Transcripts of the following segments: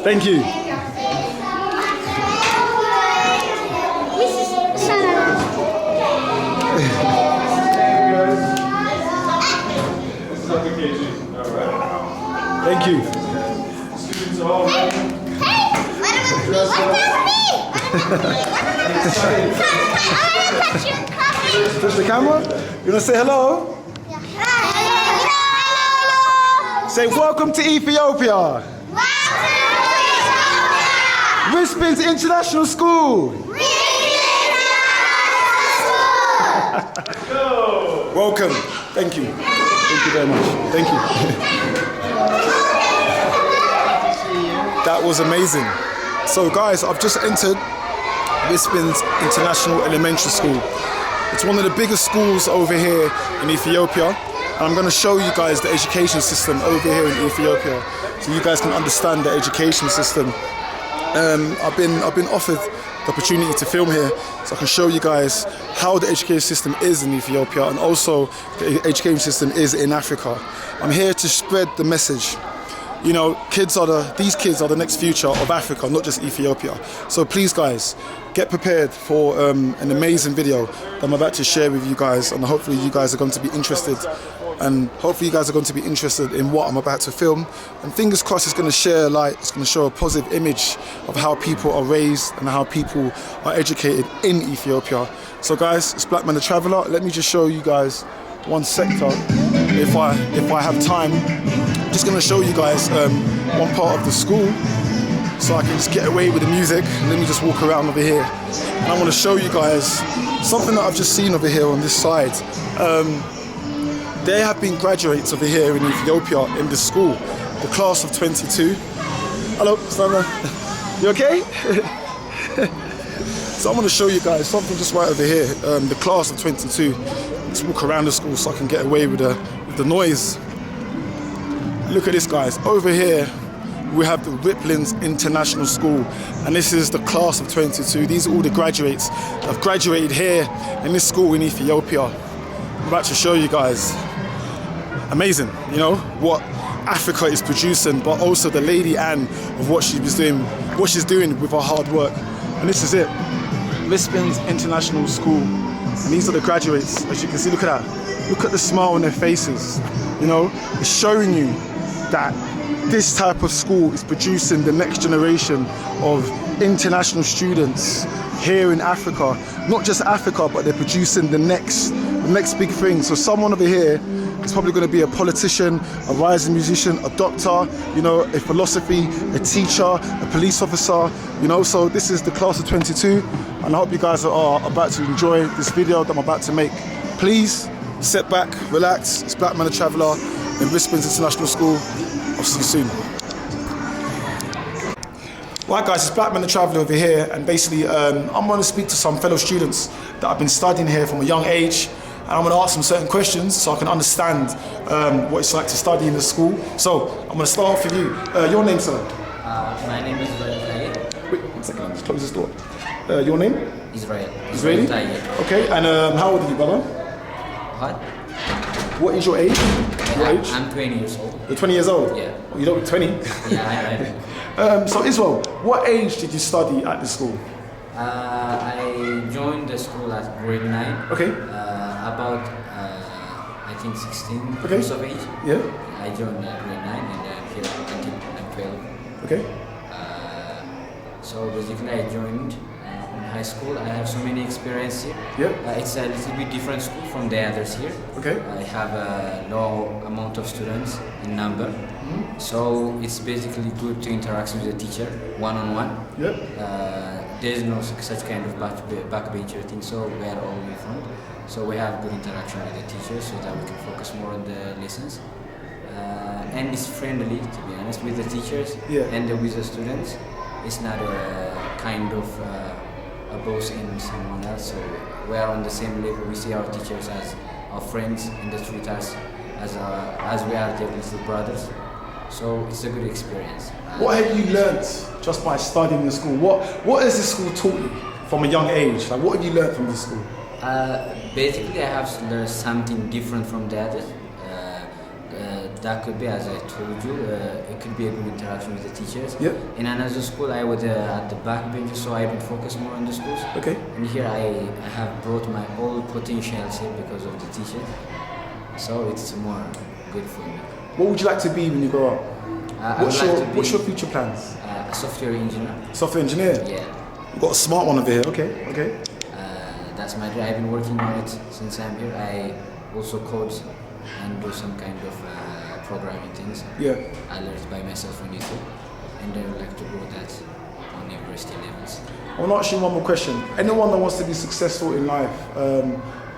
Thank you. Thank you. Students are all ready. Hey, what about me? Touch the camera. You wanna say hello? Yeah. Hello. Say welcome to Ethiopia. Rispin's International School. Let's go. Welcome. Thank you. Thank you very much. Thank you. That was amazing. So guys, I've just entered Rispin's International Elementary School. It's one of the biggest schools over here in Ethiopia. And I'm going to show you guys the education system over here in Ethiopia, so you guys can understand the education system. I've been offered the opportunity to film here, so I can show you guys how the education system is in Ethiopia and also the education system is in Africa. I'm here to spread the message. You know, these kids are the next future of Africa, not just Ethiopia. So please guys, get prepared for an amazing video that I'm about to share with you guys, and hopefully you guys are going to be interested. And hopefully you guys are going to be interested in what I'm about to film. And fingers crossed it's going to share light, it's going to show a positive image of how people are raised and how people are educated in Ethiopia. So guys, it's Black Man the Traveller. Let me just show you guys one sector, if I have time. I'm just going to show you guys one part of the school, so I can just get away with the music. Let me just walk around over here. And I want to show you guys something that I've just seen over here on this side. There have been graduates over here in Ethiopia in this school, the class of 22. Hello, Stammer. You okay? So I'm going to show you guys something just right over here, the class of 22. Let's walk around the school so I can get away with the noise. Look at this, guys. Over here, we have the Rispin's International School, and this is the class of 22. These are all the graduates that have graduated here in this school in Ethiopia. I'm about to show you guys. Amazing, you know, what Africa is producing, but also the Lady Anne of what she's doing with her hard work. And this is it, Rispin's International School. And these are the graduates, as you can see. Look at that. Look at the smile on their faces. You know, it's showing you that this type of school is producing the next generation of international students here in Africa. Not just Africa, but they're producing the next big thing. So someone over here is probably going to be a politician, a rising musician, a doctor, you know, a philosophy, a teacher, a police officer, you know. So this is the class of 22, and I hope you guys are about to enjoy this video that I'm about to make. Please sit back, relax. It's Black Man the Traveller in Rispin's International School. I'll see you soon. Right guys, it's Black Man the Traveller over here, and basically I'm going to speak to some fellow students that have been studying here from a young age, and I'm going to ask them certain questions so I can understand what it's like to study in the school. So I'm going to start off with you. Your name, sir? My name is Israel. Wait, 1 second, just close this door. Your name? Israel. Israeli? Okay, and how old are you, brother? What? What is your age? Your age? I'm 20 years old. You're 20 years old? Yeah. Oh, you don't look 20? Yeah, I So Israel, what age did you study at the school? I joined the school at grade 9. Okay. About, I think 16 Okay. years of age. Yeah. I joined grade 9 and I'm here until I'm 12. Okay. So basically I joined in high school. I have so many experience here. Yeah. It's a little bit different school from the others here. Okay. I have a low amount of students in number. Mm-hmm. So it's basically good to interact with the teacher one-on-one. Yeah. There's no such kind of backbencher thing, so we are all in front. So we have good interaction with the teacher so that we can focus more on the lessons. And it's friendly, to be honest, with the teachers and with the students. It's not a kind of a boss in someone else. So we are on the same level. We see our teachers as our friends and they treat us as we are their little brothers. So it's a good experience. What have you learnt just by studying in the school? What has the school taught you from a young age? Like, what have you learnt from the school? Basically, I have learned something different from the others. that could be, as I told you, it could be a good interaction with the teachers. Yep. In another school, I was at the back bench, so I would focus more on the schools. Okay. And here I have brought my all potentials here because of the teachers. So it's more good for me. What would you like to be when you grow up? What's your future plans? A software engineer. Software engineer? Yeah. You've got a smart one over here. Okay, okay. That's my dream. I've been working on it since I'm here. I also code and do some kind of programming things. Yeah. I learned by myself on YouTube, and I would like to grow that on university levels. I want to ask you one more question. Anyone that wants to be successful in life,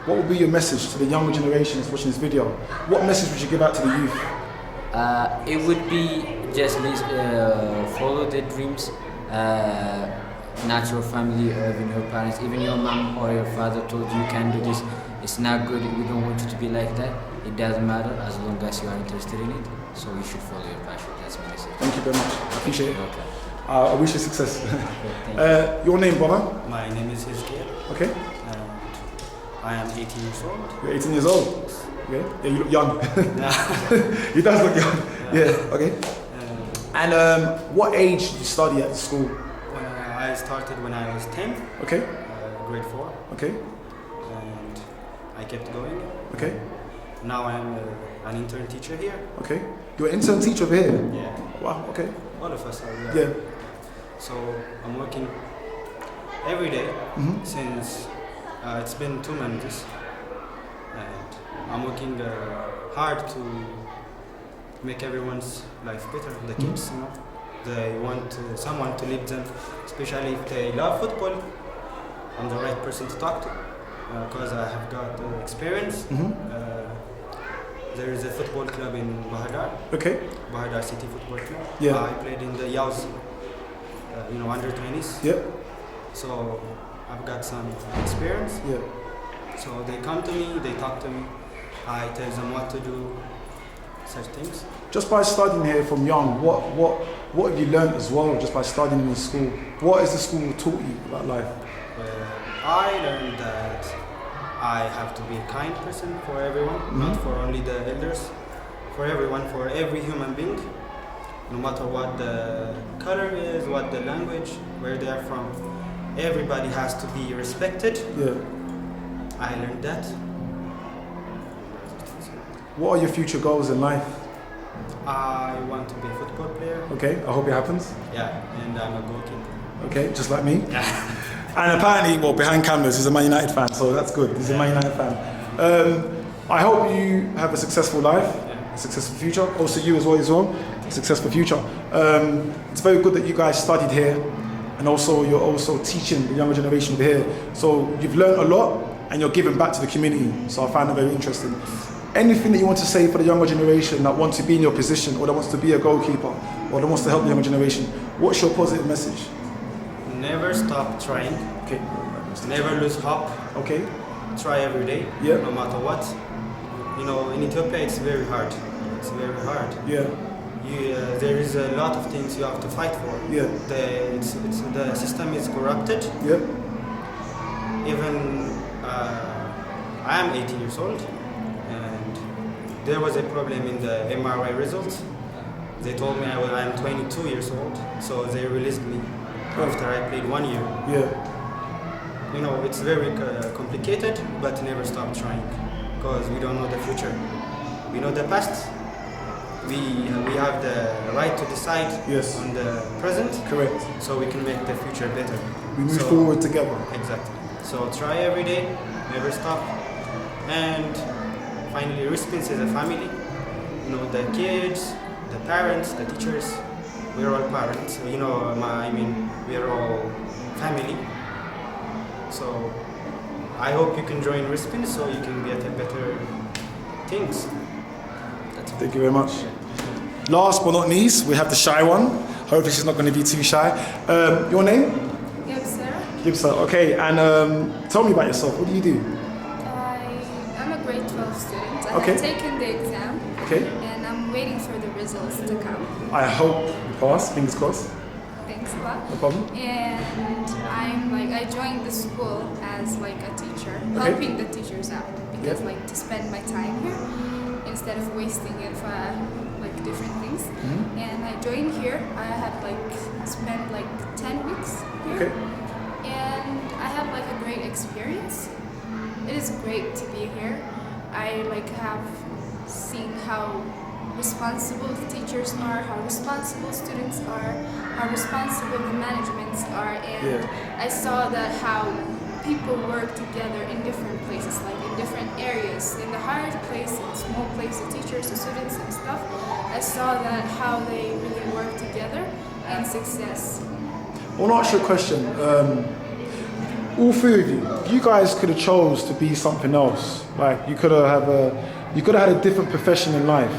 what would be your message to the younger generations watching this video? What message would you give out to the youth? It would be just follow their dreams, not your family or even your parents, even your mom or your father told you can do this. It's not good, we don't want you to be like that. It doesn't matter as long as you are interested in it. So you should follow your passion. That's my message. Thank you very much. I appreciate it. Okay. I wish you success. Thank you. Your name, brother? My name is Hizkiel, Okay. and I am 18 years old. You're 18 years old. Okay. Yeah, you look young. He does look young. Yeah. Okay. And what age did you study at the school? I started when I was 10, Okay. grade 4, Okay. and I kept going. Okay. Now I'm an intern teacher here. Okay. You're an intern teacher over here. Yeah, Wow. Okay. all of us are. Yeah. So I'm working every day Mhm. since it's been 2 months, and I'm working hard to make everyone's life better. The kids, you know, they want someone to lead them, especially if they love football. I'm the right person to talk to because I have got experience. Mhm. There is a football club in Bahadar, Okay. Bahadar City Football Club. Yeah. I played in the Yaws, under 20s. Yeah. So I've got some experience. Yeah. So they come to me, they talk to me. I tell them what to do, such things. Just by studying here from young, what have you learned as well? Just by studying in the school, what has the school taught you about life? I learned that I have to be a kind person for everyone, not for only the elders, for everyone, for every human being, no matter what the color is, what the language, where they are from. Everybody has to be respected. Yeah. I learned that. What are your future goals in life? I want to be a football player. Okay, I hope it happens. Yeah, and I'm a goalkeeper. Okay, just like me. And apparently, well, behind cameras, he's a Man United fan, so that's good. He's a Man United fan. I hope you have a successful life, a successful future. Also, you as well, a successful future. It's very good that you guys studied here, and also you're also teaching the younger generation over here. So you've learned a lot, and you're giving back to the community. So I find it very interesting. Anything that you want to say for the younger generation that wants to be in your position, or that wants to be a goalkeeper, or that wants to help the younger generation, what's your positive message? Never stop trying. Okay. Never lose hope. Okay. Try every day, Yeah. no matter what. You know, in Ethiopia it's very hard. It's very hard. Yeah. There is a lot of things you have to fight for. Yeah. The system is corrupted. Yeah. Even I am 18 years old, and there was a problem in the MRI results. They told me I am 22 years old, so they released me after I played 1 year. Yeah. You know, it's very complicated, but never stop trying, because we don't know the future. We know the past. We have the right to decide Yes. on the present, Correct. so we can make the future better. We move So- forward together. Exactly. So try every day, never stop, and finally, respect as a family. You know, the kids, the parents, the teachers. We're all parents. You know, we're all family. So I hope you can join Respin so you can get a better things. That's all. Thank you very much. Last but not least, we have the shy one. Hopefully she's not going to be too shy. Your name? Gibson. Okay, and tell me about yourself. What do you do? I'm a grade 12 student. I Okay. have taken the exam Okay. and I'm waiting for the results to come. I hope you pass. Fingers crossed. Thanks a lot. No problem. And I joined the school as like a teacher, Okay. helping the teachers out because Yeah. to spend my time here in instead of wasting it for like different things. And I joined here. I had like spent like 10 weeks here. Okay. And I had like a great experience. It is great to be here. I like have seen how responsible the teachers are, how responsible students are, how responsible the managements are, and I saw that how people work together in different places, like in different areas, in the hard place, in small place, the teachers, the students and stuff. I saw that how they really work together and success. I want to ask you a question. All three of you, you guys could have chose to be something else. Like you could have had a different profession in life.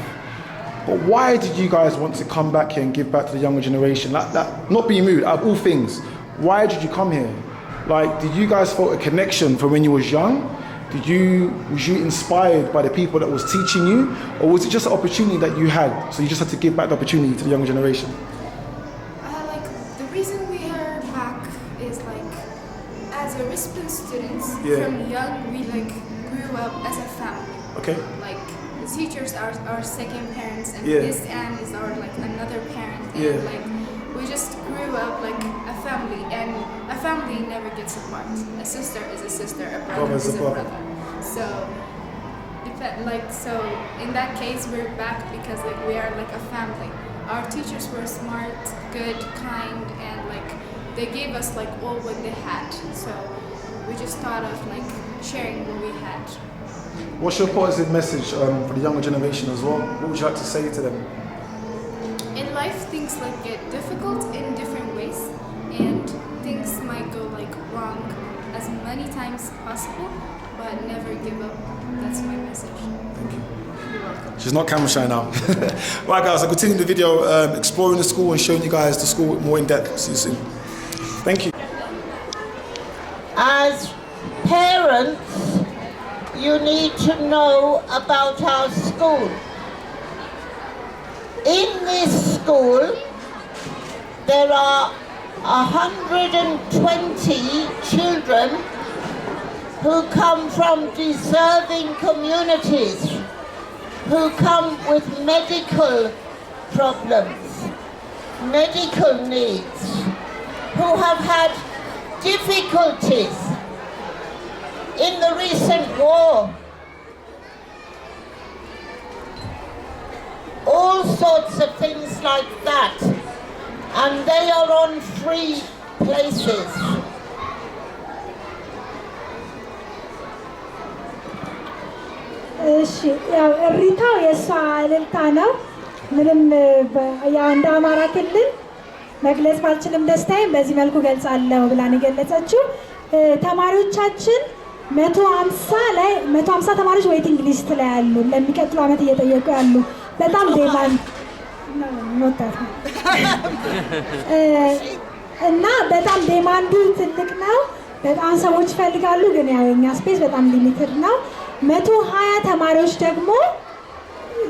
But why did you guys want to come back here and give back to the younger generation? Like that, not being rude, out of all things, why did you come here? Like, did you guys feel a connection from when you was young? Was you inspired by the people that was teaching you? Or was it just an opportunity that you had, so you just had to give back the opportunity to the younger generation? Like, the reason we are back is like, as a Rispin students, from young, we like grew up as a family. Okay. Like, the teachers are our second parents, and this Anne is our like another parent, and like we just grew up like a family, and a family never gets apart. A sister is a sister, a brother is a brother. So, so in that case, we're back because like we are like a family. Our teachers were smart, good, kind, and like they gave us like all what they had. So we just thought of like sharing what we had. What's your positive message for the younger generation as well? What would you like to say to them? In life, things like get difficult in different ways, and things might go like wrong as many times possible, but never give up. That's my message. Thank you. You're welcome. She's not camera shy now. Right guys, I'll continue the video exploring the school and showing you guys the school more in depth. See you soon. Thank you. As parents, you need to know about our school. In this school, there are 120 children who come from deserving communities, who come with medical problems, medical needs, who have had difficulties in the recent war. All sorts of things like that, and they are on free places. ያው እሪታው የእሷ እልልታ ነው። ምንም ያው እንደ አማራ ክልል መግለጽ ባልችልም ደስታዬን በዚህ መልኩ ገልጻለሁ ብላን የገለጸችው ተማሪዎቻችን 150 ተማሪዎች ዌይቲንግ ሊስት ላይ ያሉ ለሚቀጥለው ዓመት እየጠየቁ ያሉ በጣም ዴማንድ እና በጣም ዴማንዱ ትልቅ ነው። በጣም ሰዎች ይፈልጋሉ፣ ግን ያው የኛ ስፔስ በጣም ሊሚትድ ነው። 120 ተማሪዎች ደግሞ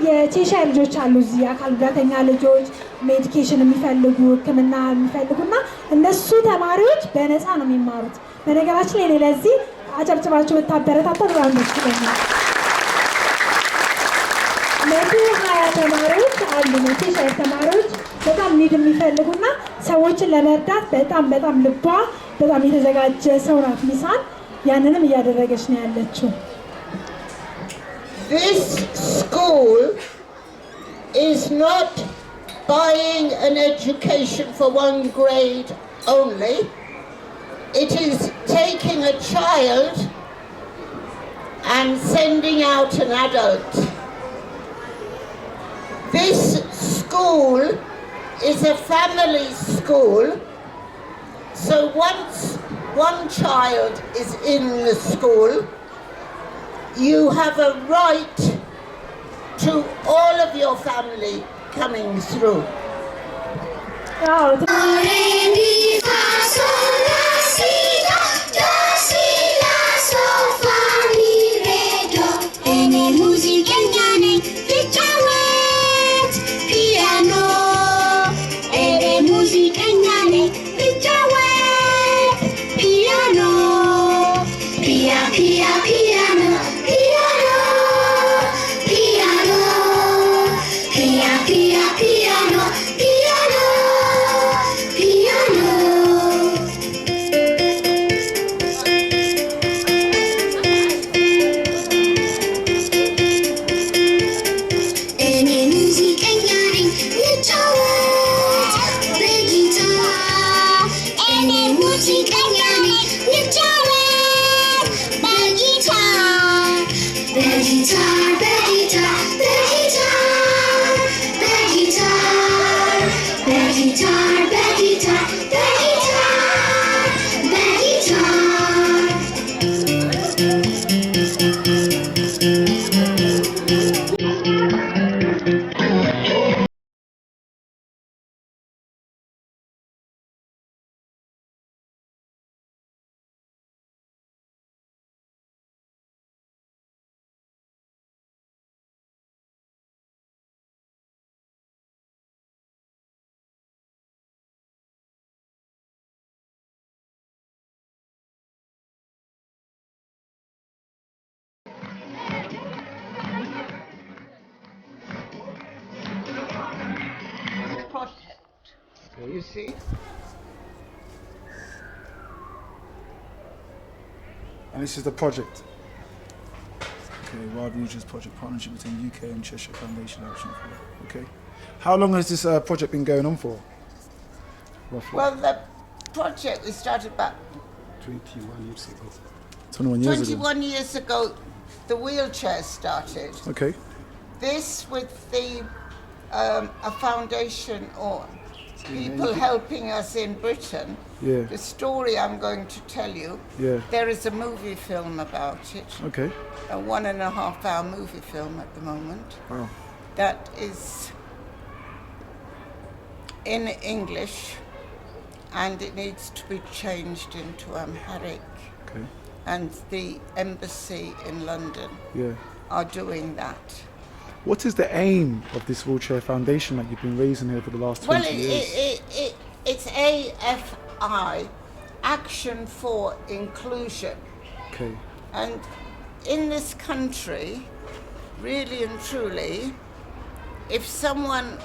የቼሻይ ልጆች አሉ እዚህ አካል ጉዳተኛ ልጆች ሜዲኬሽን የሚፈልጉ ሕክምና የሚፈልጉና እነሱ ተማሪዎች በነፃ ነው የሚማሩት። በነገራችን ላይ ለዚህ አጨብጭባችሁ ብታበረታቱ በጣም ደስ ይለኛል። 120 ተማሪዎች አሉ ቼሻይ ተማሪዎች በጣም ኒድ የሚፈልጉና ሰዎችን ለመርዳት በጣም ልቧ በጣም የተዘጋጀ ሰው ናት ሚሳን። ያንንም እያደረገች ነው ያለችው። This school is not buying an education for one grade only. It is taking a child and sending out an adult. This school is a family school, so once one child is in the school, you have a right to all of your family coming through. Piano, piano, guitar, the guitar, the guitar, the guitar. Project. You see? And this is the project. Okay, Wild Regions Project Partnership between UK and Cheshire Foundation Action for. Okay. How long has this project been going on for? Roughly. Well, the project we started about 21 years ago. 21 years ago. 21 years ago, the wheelchair started. Okay. This with the a foundation or people helping us in Britain. Yeah. The story I'm going to tell you, Yeah. there is a movie film about it, Okay. a 1.5 hour movie film at the moment. Wow. That is in English and it needs to be changed into Amharic. Okay. And the embassy in London Yeah. are doing that. What is the aim of this wheelchair foundation that you've been raising here for the last 20 years? It's AFI, Action for Inclusion. Okay. And in this country, really and truly, if someone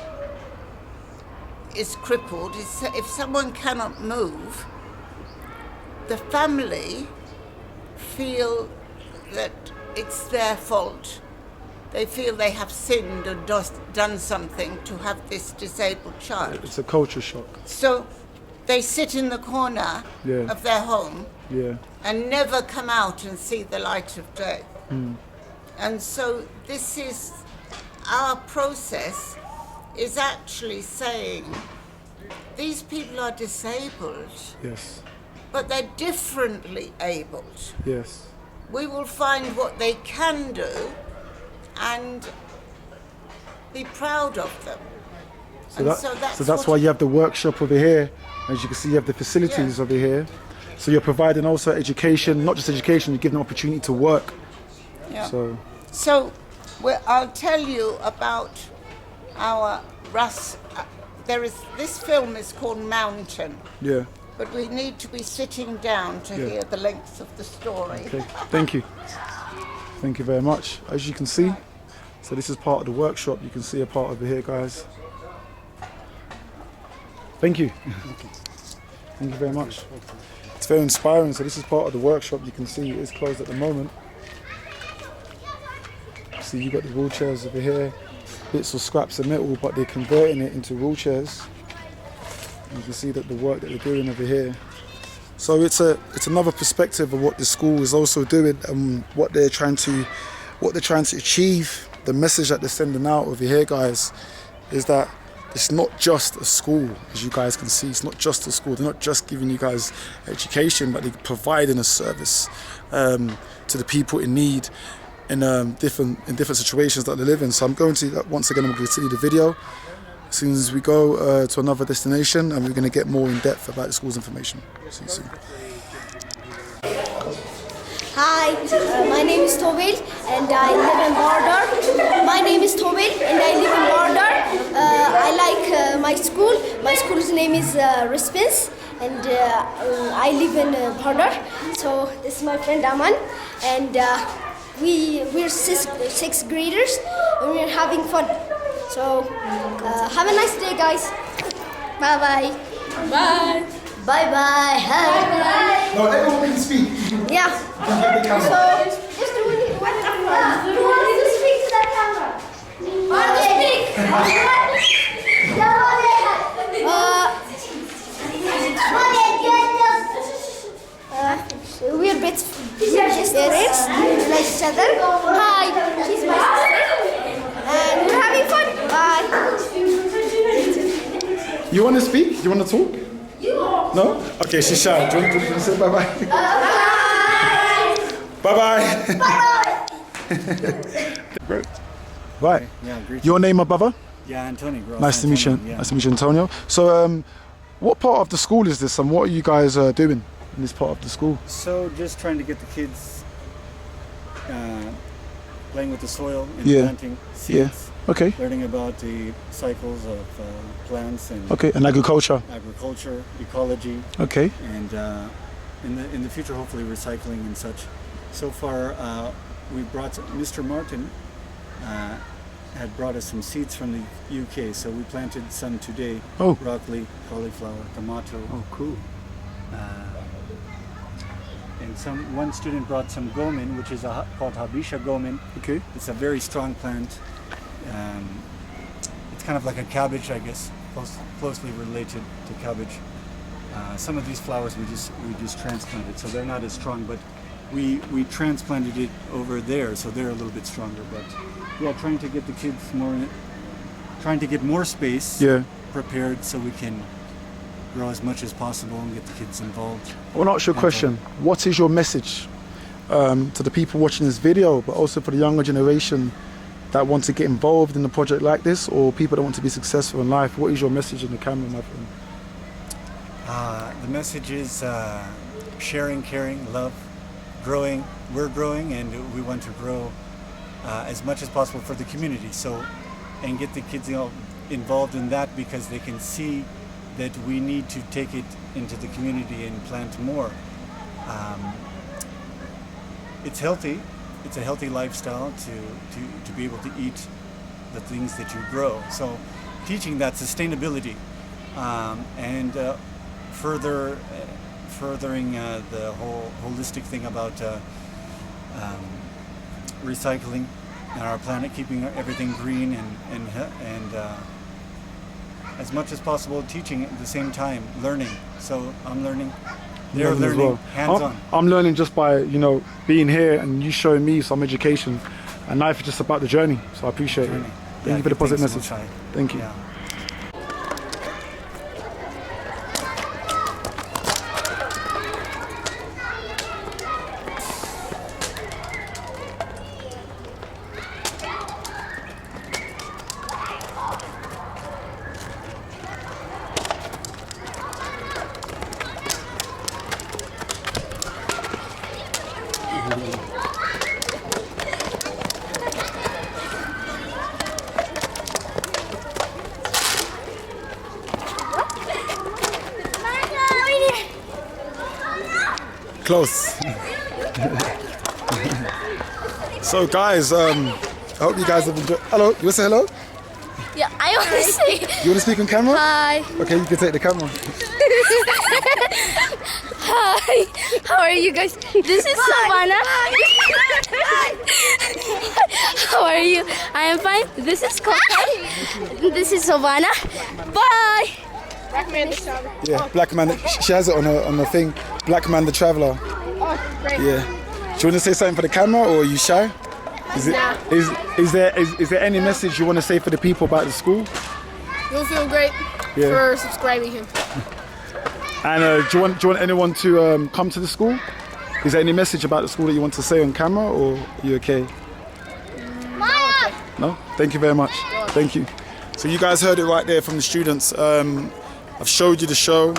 is crippled, if someone cannot move, the family feel that it's their fault. They feel they have sinned or done something to have this disabled child. It's a culture shock. So they sit in the corner Yeah. of their home Yeah. and never come out and see the light of day. Mm. And so this is, our process is actually saying these people are disabled, Yes. but they're differently abled. Yes. We will find what they can do and be proud of them. So, And so that's why you have the workshop over here. As you can see, you have the facilities over here. So you're providing also education, not just education, you're giving them opportunity to work. Yeah. So I'll tell you about our this film is called Mountain, yeah. but we need to be sitting down to Yeah. hear the length of the story. Okay. Thank you. Thank you very much. As you can see, so this is part of the workshop. You can see a part over here, guys. Thank you. Thank you very much. It's very inspiring. So this is part of the workshop. You can see it is closed at the moment. See, you've got the wheelchairs over here. Bits of scraps of metal, but they're converting it into wheelchairs. You can see that the work that they're doing over here. So it's another perspective of what the school is also doing and what they're trying to achieve. The message that they're sending out over here, guys, is that it's not just a school, as you guys can see. It's not just a school. They're not just giving you guys education, but they're providing a service to the people in need in different situations that they live in. So I'm going to, once again, I'm going to continue the video as soon as we go to another destination, and we're going to get more in depth about the school's information. See you soon. Hi, my name is Tobel and I live in Border. My name is Tobel and I live in Border. I like my school. My school's name is Respins and I live in Border. So this is my friend Aman and we're sixth graders and we're having fun. So have a nice day, guys. Bye bye. Bye. Bye bye. Bye. No, everyone can speak. Yeah. So just do it. Who wants to speak to that camera? We're best friends. We like each other. Hi, she's my sister, and we're having fun. Bye. You want to speak? Do you want to talk? No? Okay, she's shy. Do you want to say bye-bye? Bye-bye. Great. Right. Yeah, great. Your name, my brother? Yeah, Antonio. Nice to meet you. Yeah. Nice to meet you, Antonio. So, what part of the school is this, and what are you guys doing in this part of the school? So, just trying to get the kids playing with the soil and Yeah. planting seeds. Yeah. Okay. Learning about the cycles of plants and And agriculture. ecology. Okay. And in the future, hopefully, recycling and such. So far, we brought Mr. Martin. Had brought us some seeds from the UK, so we planted some today. Oh. Broccoli, cauliflower, tomato. Oh, cool. And one student brought some gomin, which is called Habisha gomin. Okay. It's a very strong plant. It's kind of like a cabbage, I guess, closely related to cabbage. Some of these flowers we just transplanted, so they're not as strong, but we transplanted it over there, so they're a little bit stronger. But yeah, trying to get the kids trying to get more space prepared so we can grow as much as possible and get the kids involved. I want to ask you a question. What is your message to the people watching this video, but also for the younger generation that want to get involved in a project like this, or people that want to be successful in life? What is your message in the camera, my friend? The message is sharing, caring, love, growing. We're growing, and we want to grow as much as possible for the community. So, and get the kids involved in that, because they can see that we need to take it into the community and plant more. It's healthy. It's a healthy lifestyle to be able to eat the things that you grow. So, teaching that sustainability and furthering the whole holistic thing about recycling and our planet, keeping everything green and as much as possible, teaching at the same time, learning. So I'm learning, they're learning as well. hands-on. I'm learning just by being here and you showing me some education, and life is just about the journey. So I appreciate it. Thank you for the positive message. Thank you. Yeah. Close. So guys, I hope you guys have enjoyed. Hello, you want to say hello? Yeah, I want to say. You want to speak on camera? Hi. Okay, you can take the camera. Hi. How are you guys? This is Savannah. How are you? I am fine. This is Coco. This is Savannah. Bye. Black man the traveler. Yeah, Black Man. She has it on her thing. Black Man the Traveler. Oh, great. Yeah. Do you want to say something for the camera, or are you shy? Is there any message you want to say for the people about the school? You'll feel great for subscribing him. And do you want anyone to come to the school? Is there any message about the school that you want to say on camera, or are you okay? No? Thank you very much. Thank you. So you guys heard it right there from the students. I've showed you the show.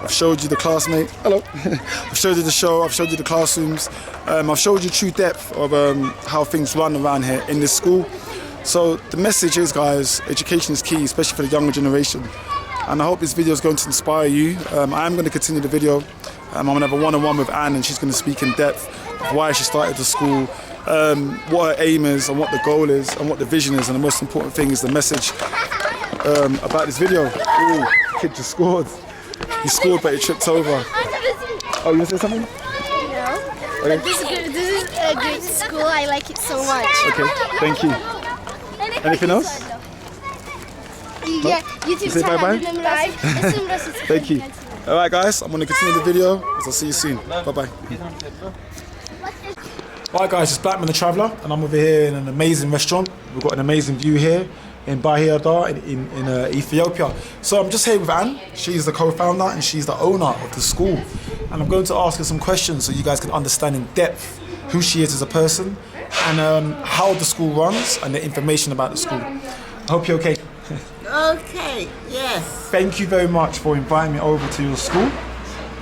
I've showed you the classmate. Hello. I've showed you the show. I've showed you the classrooms. I've showed you true depth of how things run around here in this school. So the message is, guys, education is key, especially for the younger generation. And I hope this video is going to inspire you. I am going to continue the video. I'm going to have a one-on-one with Anne, and she's going to speak in depth of why she started the school, what her aim is, and what the goal is, and what the vision is. And the most important thing is the message about this video. Ooh, kid just scored. He scored, but he tripped over. Oh, you want to say something? No. Okay. But this is a great school. I like it so much. Okay, thank you. Anything else? Yeah, YouTube say bye-bye? channel. Thank you. All right, guys, I'm going to continue the video. I'll see you soon. Bye-bye. All right, guys, it's Black Man the Traveller, and I'm over here in an amazing restaurant. We've got an amazing view here. in Bahir in Ethiopia. So I'm just here with Anne. She's the co-founder and she's the owner of the school. And I'm going to ask her some questions so you guys can understand in depth who she is as a person and how the school runs and the information about the school. I hope you're okay. Okay, yes. Thank you very much for inviting me over to your school.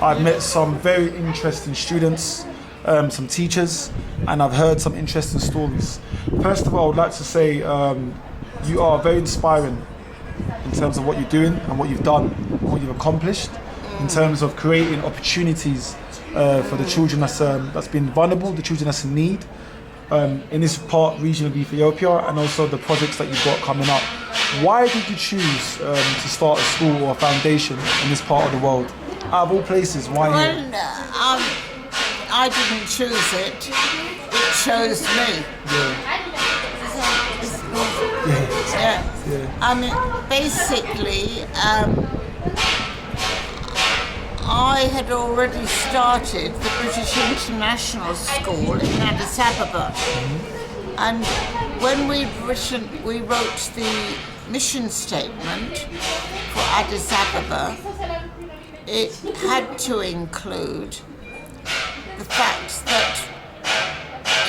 I've met some very interesting students, some teachers, and I've heard some interesting stories. First of all, I would like to say you are very inspiring in terms of what you're doing and what you've done, and what you've accomplished in terms of creating opportunities for the children that's been vulnerable, the children that's in need in this region of Ethiopia, and also the projects that you've got coming up. Why did you choose to start a school or a foundation in this part of the world? Out of all places, why here? Well, I didn't choose it. It chose me. Yeah. I mean, basically, I had already started the British International School in Addis Ababa. And when we wrote the mission statement for Addis Ababa, it had to include the fact that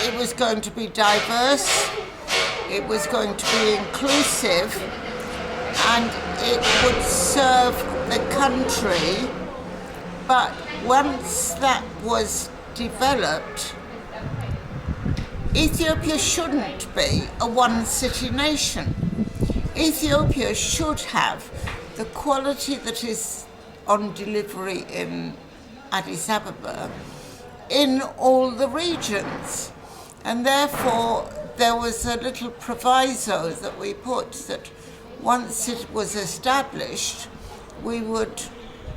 it was going to be diverse, it was going to be inclusive, and it would serve the country. But once that was developed, Ethiopia shouldn't be a one-city nation. Ethiopia should have the quality that is on delivery in Addis Ababa in all the regions. And therefore, there was a little proviso that we put that once it was established, we would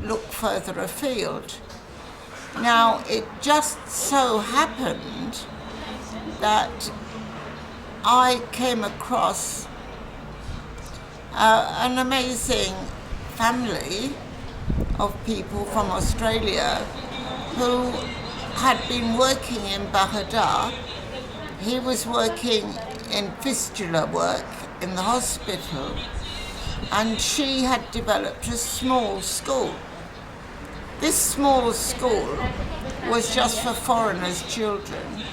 look further afield. Now, it just so happened that I came across an amazing family of people from Australia who had been working in Bahadar. He was working in fistula work in the hospital, and she had developed a small school. This small school was just for foreigners' children,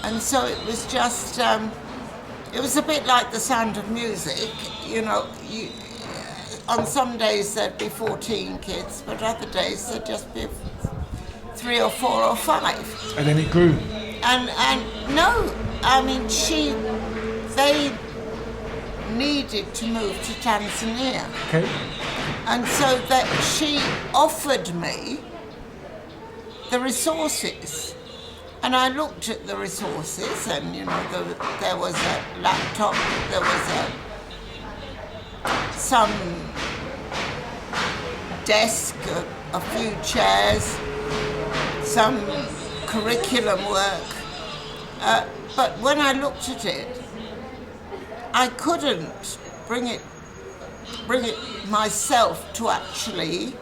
and so it was just, it was a bit like The Sound of Music, you know. On some days there'd be 14 kids, but other days there'd just be 3 or 4 or 5. And then it grew. And no, I mean, they needed to move to Tanzania. Okay. And so that she offered me the resources. And I looked at the resources, and you know, there was a laptop, there was some desk, a few chairs, some curriculum work. But when I looked at it, I couldn't bring it myself to actually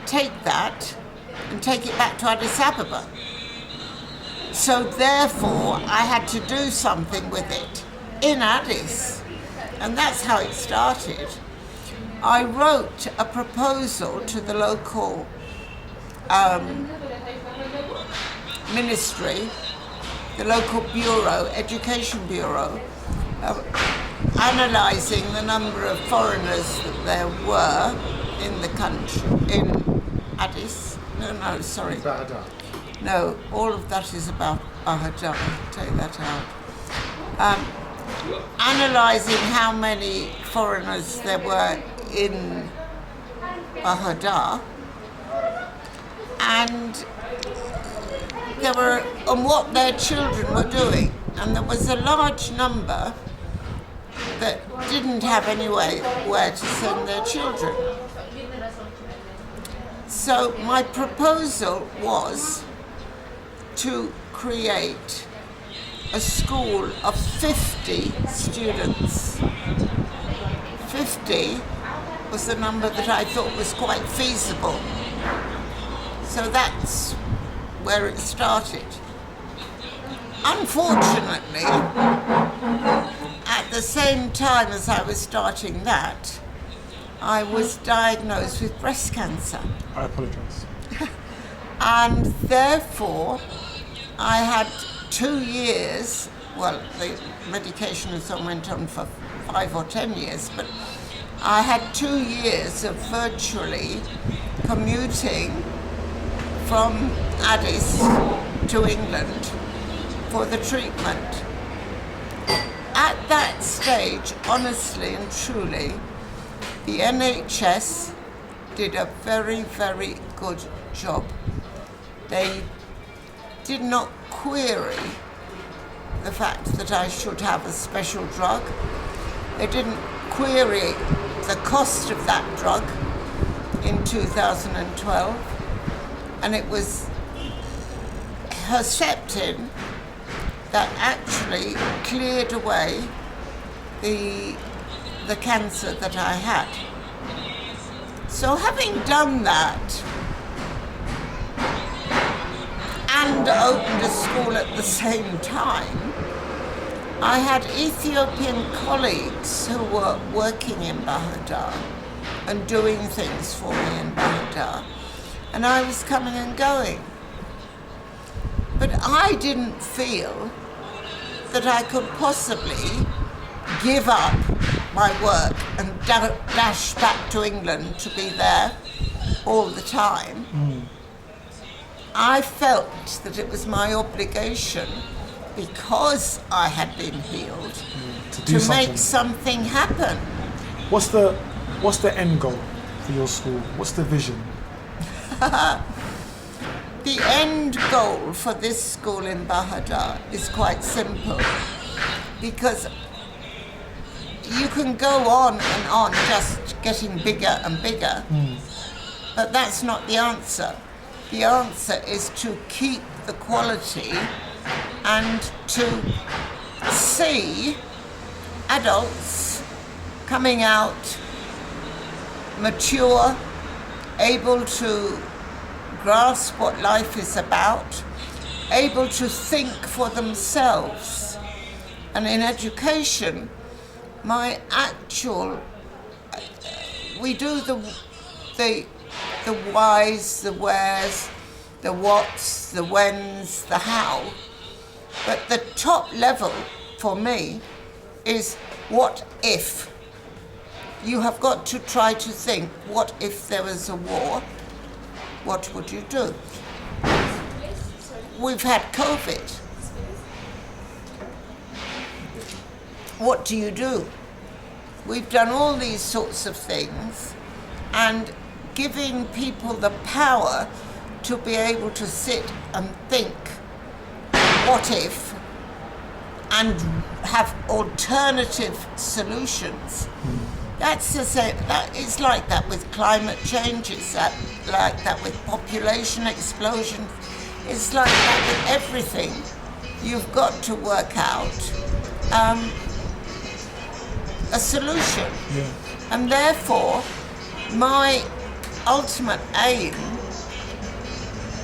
take that and take it back to Addis Ababa. So therefore, I had to do something with it in Addis, and that's how it started. I wrote a proposal to the local ministry, the local bureau, education bureau, analysing the number of foreigners that there were in the country, in Addis. No, sorry. Bahadar. No, all of that is about Bahadar. Take that out. Analysing how many foreigners there were in Bahadar, and there were on what their children were doing, and there was a large number that didn't have anywhere where to send their children. So my proposal was to create a school of 50 students. 50 was the number that I thought was quite feasible. So that's where it started. Unfortunately, at the the same time as I was starting that, I was diagnosed with breast cancer. I apologize. And therefore, I had 2 years, well, the medication and so on went on for 5 or 10 years, but I had 2 years of virtually commuting from Addis to England for the treatment. At that stage, honestly and truly, the NHS did a very, very good job. They did not query the fact that I should have a special drug. They didn't query the cost of that drug in 2012, and it was Herceptin that actually cleared away the cancer that I had. So having done that and opened a school at the same time, I had Ethiopian colleagues who were working in Bahadar and doing things for me in Bahadar, and I was coming and going. But I didn't feel that I could possibly give up my work and dash back to England to be there all the time. I felt that it was my obligation, because I had been healed, to make something happen. What's the end goal for your school? What's the vision? The end goal for this school in Bahadar is quite simple, because you can go on and on just getting bigger and bigger, but that's not the answer. The answer is to keep the quality and to see adults coming out mature, able to grasp what life is about, able to think for themselves. And in education, we do the whys, the wheres, the whats, the whens, the how. But the top level for me is what if. You have got to try to think, what if there was a war? What would you do? We've had COVID. What do you do? We've done all these sorts of things, and giving people the power to be able to sit and think, what if, and have alternative solutions. That's the same. It's like that with climate change. It's like that with population explosion. It's like that with everything. You've got to work out a solution. Yeah. And therefore, my ultimate aim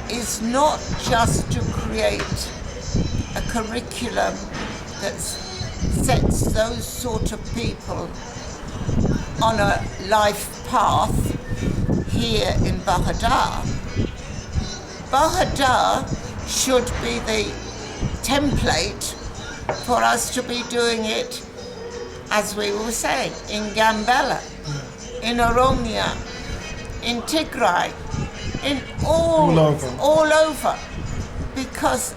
is not just to create a curriculum that sets those sort of people on a life path here in Bahadar. Bahadar should be the template for us to be doing it, as we were saying, in Gambela, in Oromia, in Tigray, in all over, because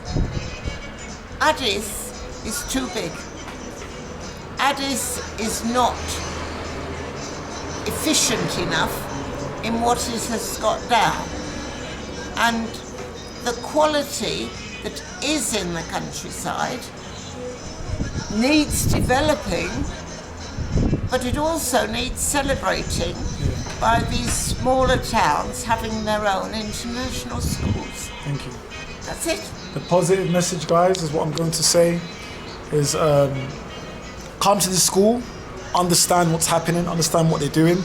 Addis is too big. Addis is not efficient enough in what it has got down, and the quality that is in the countryside needs developing, but it also needs celebrating by these smaller towns having their own international schools. Thank you. That's it. The positive message, guys, is what I'm going to say is come to the school, understand what's happening, understand what they're doing.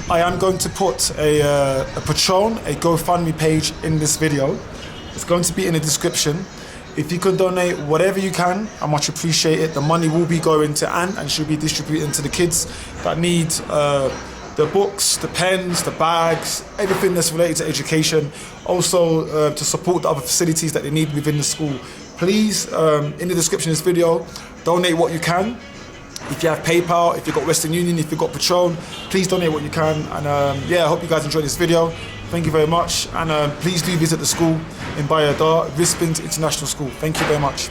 I am going to put a Patreon, a GoFundMe page in this video. It's going to be in the description. If you can donate whatever you can, I much appreciate it. The money will be going to Aint and should be distributed to the kids that need the books, the pens, the bags, everything that's related to education. Also to support the other facilities that they need within the school. Please, in the description of this video, donate what you can. If you have PayPal, if you've got Western Union, if you've got Patron, please donate what you can. And yeah, I hope you guys enjoyed this video. Thank you very much. And please do visit the school in Bayadar, Rispin International School. Thank you very much.